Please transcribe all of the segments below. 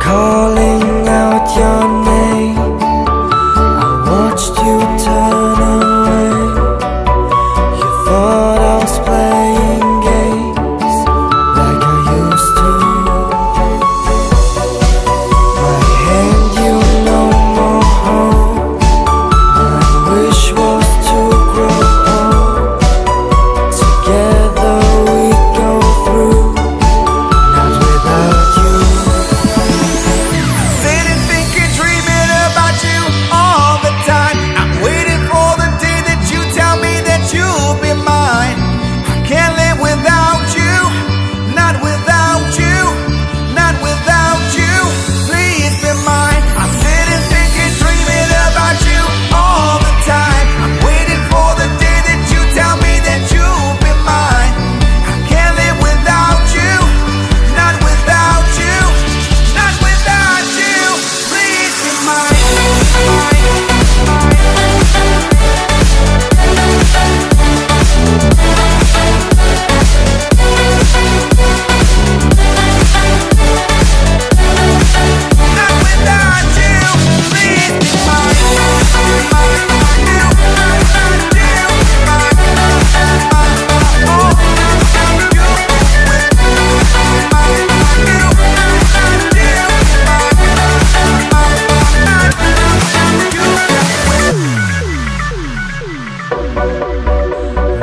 Calling out your name, I watched you turn away. You thought I was playing games like I used to. My hand you no more hold. My wish was to grow old. Together we go through, not without you.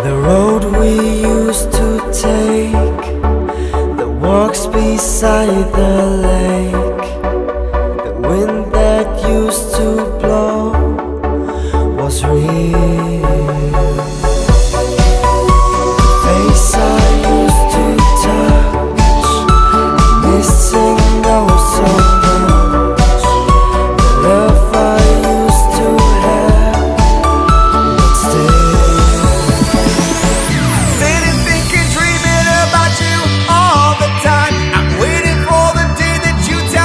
The road we used to take, the walks beside the lake, the wind that used to blow was real. The face I used to touch, I'm missing oh so much. The love I used to have, but still. Dreaming about you all the time. I'm waiting for the day that you tell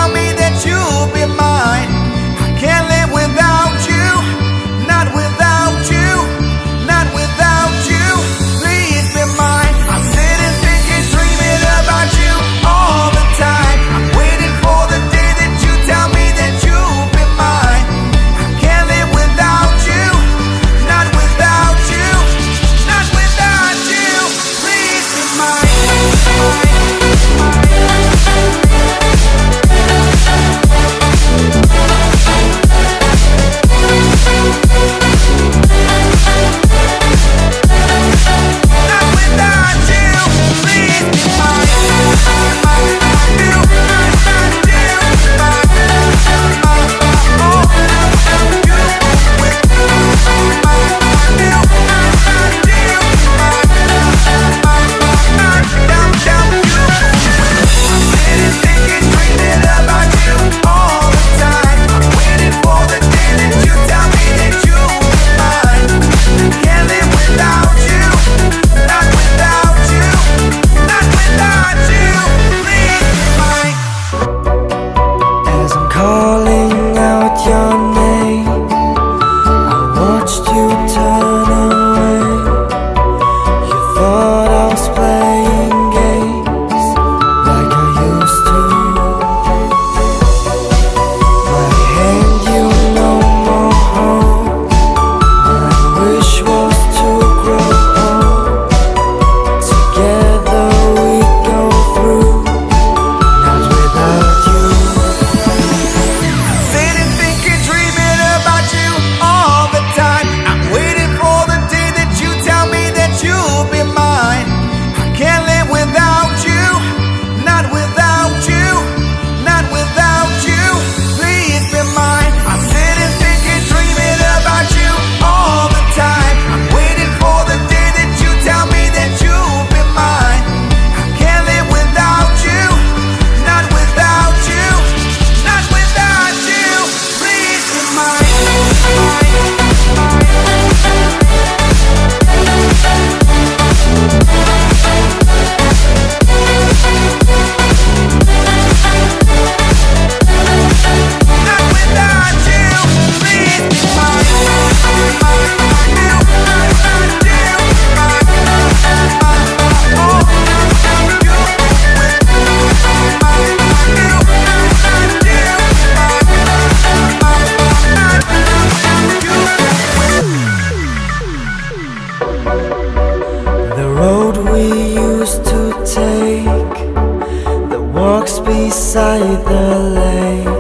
walks beside the lake.